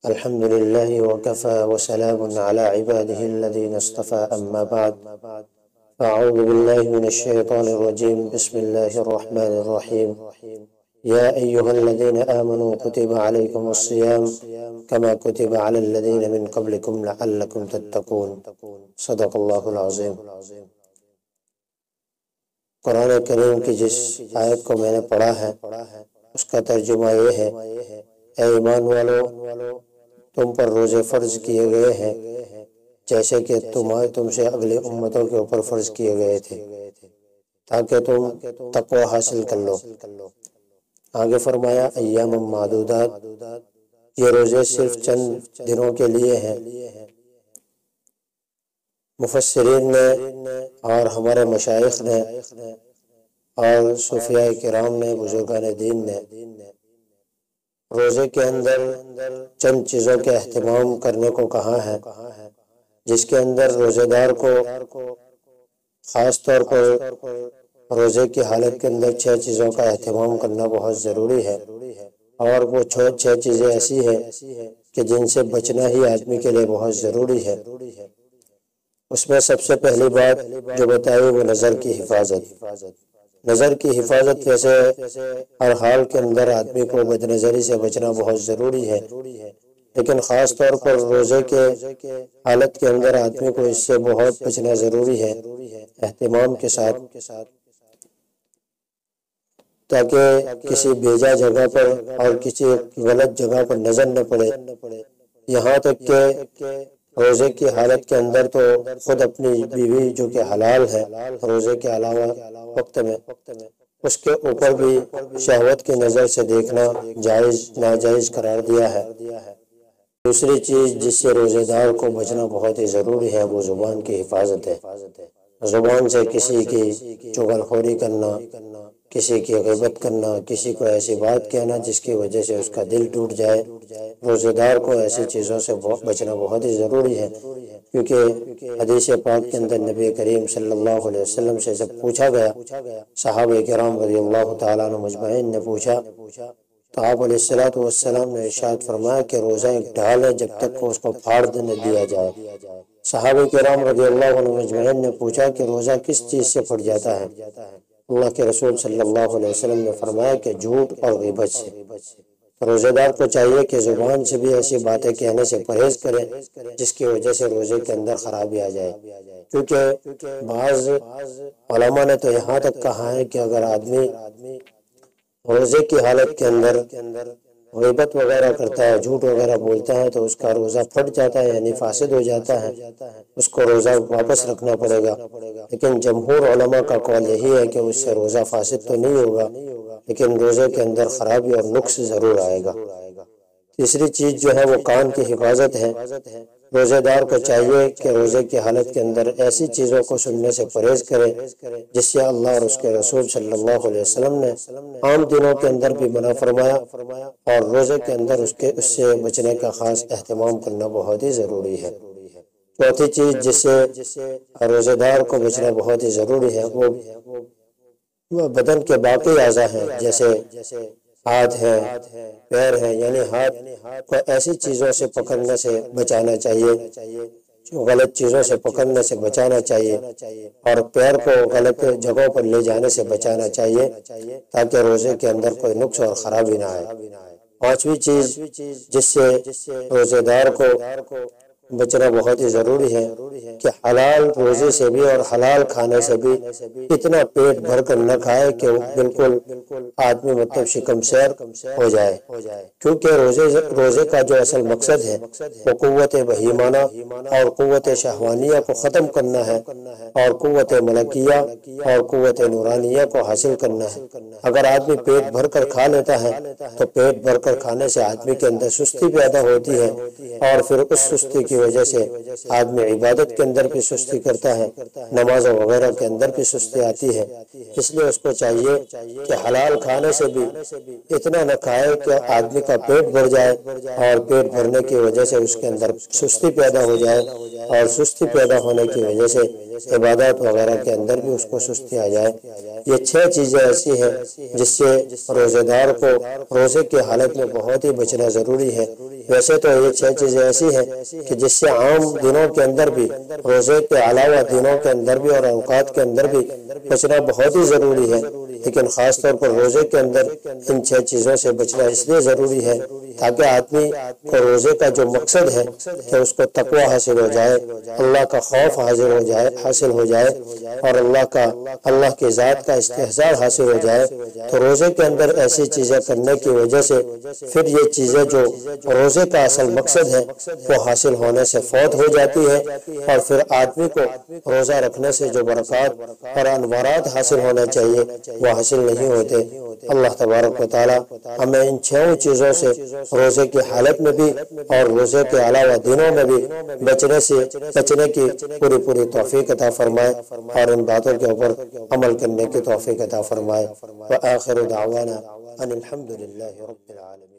الحمد لله وكفى وسلام على عباده الذين اصطفى أما بعد فأعوذ بالله من الشيطان الرجيم بسم الله الرحمن الرحيم يا أيها الذين آمنوا كتب عليكم الصيام كما كتب على الذين من قبلكم لعلكم تتقون صدق اللہ العظیم۔ قرآن کریم کی جس آیت کو میں نے پڑھا ہے اس کا ترجمہ یہ ہے: اے ایمان والو، تم پر روزے فرض کیے گئے ہیں جیسے کہ تم سے اگلی امتوں کے اوپر فرض کیے گئے تھے تاکہ تم تقوی حاصل کر لو۔ آگے فرمایا ایام معدودات، یہ روزے صرف چند دنوں کے لیے ہیں۔ مفسرین نے اور ہمارے مشائخ نے اور صوفیاء کرام نے، بزرگان دین نے روزے کے اندر چند چیزوں کے اہتمام کرنے کو کہا ہے، جس کے اندر روزے دار کو خاص طور پر روزے کی حالت کے اندر 6 چیزوں کا اہتمام کرنا بہت ضروری ہے، اور وہ 6 چیزیں ایسی ہیں کہ جن سے بچنا ہی آدمی کے لیے بہت ضروری ہے۔ اس میں سب سے پہلی بات جو بتائی وہ نظر کی حفاظت۔ نظر کی حفاظت ویسے ہر حال کے اندر آدمی کو بد نظری سے بچنا بہت ضروری ہے، لیکن خاص طور پر روزے کے حالت کے اندر آدمی کو اس سے بہت بچنا ضروری ہے اہتمام کے ساتھ، تاکہ کسی بیجا جگہ پر اور کسی غلط جگہ پر نظر نہ پڑے۔ یہاں تک کہ روزے کی حالت کے اندر تو خود اپنی بیوی جو کہ حلال ہے روزے کے علاوہ وقت میں، اس کے اوپر بھی شہوت کی نظر سے دیکھنا جائز ناجائز قرار دیا ہے۔ دوسری چیز جس سے روزے دار کو بچنا بہت ہی ضروری ہے وہ زبان کی حفاظت ہے۔ زبان سے کسی کی چغل خوری کرنا، کسی کی غیبت کرنا، کسی کو ایسی بات کہنا جس کی وجہ سے اس کا دل ٹوٹ جائے، روزے دار کو ایسی چیزوں سے بچنا بہت ہی ضروری ہے، کیونکہ حدیث پاک کے اندر نبی کریم صلی اللہ علیہ وسلم سے جب پوچھا گیا، صحابہ کرام رضی اللہ تعالیٰ عنہ مجمعین نے پوچھا تو آپ علیہ السلام نے ارشاد فرمایا کہ روزہ ایک ڈھال ہے جب تک اس کو پھاڑ نہ دیا جائے۔ صحابہ کرام رضی اللہ عنہ مجمعین نے پوچھا کہ روزہ کس چیز سے پھٹ جاتا ہے؟ اللہ کے رسول صلی اللہ علیہ وسلم نے فرمایا کہ جھوٹ اور غیبت سے۔ روزے دار کو چاہیے کہ زبان سے بھی ایسی باتیں کہنے سے پرہیز کرے جس کی وجہ سے روزے کے اندر خرابی آ جائے، کیونکہ بعض علماء نے تو یہاں تک کہا ہے کہ اگر آدمی روزے کی حالت کے اندر غیبت وغیرہ کرتا ہے، جھوٹ وغیرہ بولتا ہے تو اس کا روزہ پھٹ جاتا ہے، یعنی فاسد ہو جاتا ہے، اس کو روزہ واپس رکھنا پڑے گا۔ لیکن جمہور علماء کا قول یہی ہے کہ اس سے روزہ فاسد تو نہیں ہوگا، لیکن روزے کے اندر خرابی اور نقص ضرور آئے گا۔ تیسری چیز جو ہے وہ کان کی حفاظت ہے۔ روزے دار کو چاہیے کہ روزے کی حالت کے اندر ایسی چیزوں کو سننے سے پرہیز کرے جس سے اللہ اور اس کے رسول صلی اللہ علیہ وسلم نے عام دنوں کے اندر بھی منع فرمایا، اور روزے کے اندر اس سے بچنے کا خاص اہتمام کرنا بہت ہی ضروری ہے۔ چوتھی چیز جس سے روزے دار کو بچنا بہت ہی ضروری ہے وہ بدن کے باقی اعضاء ہیں، جیسے ہاتھ ہے، پیر ہے، یعنی ہاتھ کو ایسی چیزوں سے پکڑنے سے بچانا چاہیے، غلط چیزوں سے پکڑنے سے بچانا چاہیے، اور پیر کو غلط جگہوں پر لے جانے سے بچانا چاہیے تاکہ روزے کے اندر کوئی نقص اور خرابی نہ آئے۔ پانچویں چیز جس سے روزے دار کو بچنا بہت ہی ضروری ہے کہ حلال روزے سے بھی اور حلال کھانے سے بھی اتنا پیٹ بھر کر نہ کھائے کہ وہ بالکل آدمی شکم سیر ہو جائے، کیونکہ روزے کا جو اصل مقصد ہے وہ قوت بہیمانہ اور قوت شہوانیہ کو ختم کرنا ہے، اور قوت ملکیہ اور قوت نورانیہ کو حاصل کرنا ہے۔ اگر آدمی پیٹ بھر کر کھا لیتا ہے تو پیٹ بھر کر کھانے سے آدمی کے اندر سستی پیدا ہوتی ہے، اور پھر اس سستی کی وجہ سے آدمی عبادت کے اندر بھی سستی کرتا ہے، نماز وغیرہ کے اندر بھی سستی آتی ہے۔ اس لیے اس کو چاہیے کہ حلال کھانے سے بھی اتنا نہ کھائے کہ آدمی کا پیٹ بھر جائے، اور پیٹ بھرنے کی وجہ سے اس کے اندر سستی پیدا ہو جائے، اور سستی پیدا ہونے کی وجہ سے عبادات وغیرہ کے اندر بھی اس کو سستی آ جائے۔ یہ 6 چیزیں ایسی ہیں جس سے روزے دار کو روزے کی حالت میں بہت ہی بچنا ضروری ہے۔ ویسے تو یہ 6 چیزیں ایسی ہیں کہ جس سے عام دنوں کے اندر بھی، روزے کے علاوہ دنوں کے اندر بھی اور اوقات کے اندر بھی بچنا بہت ہی ضروری ہے، لیکن خاص طور پر روزے کے اندر ان 6 چیزوں سے بچنا اس لیے ضروری ہے تاکہ آدمی کو روزے کا جو مقصد ہے کہ اس کو تقوی حاصل ہو جائے، اللہ کا خوف حاصل ہو جائے اور اللہ کی ذات کا استحضار حاصل ہو جائے، تو روزے کے اندر ایسی چیزیں کرنے کی وجہ سے پھر یہ چیزیں جو روزے کا اصل مقصد ہے وہ حاصل ہونے سے فوت ہو جاتی ہے، اور پھر آدمی کو روزہ رکھنے سے جو برکات اور انوارات حاصل ہونے چاہیے وہ حاصل نہیں ہوتے۔ اللہ تبارک و تعالی ہمیں ان 6 چیزوں سے روزے کی حالت میں بھی اور روزے کے علاوہ دنوں میں بھی بچنے کی پوری توفیق عطا فرمائے اور ان باتوں کے اوپر عمل کرنے کی توفیق عطا فرمائے۔ وآخر دعوانا ان الحمد للہ رب العالمین۔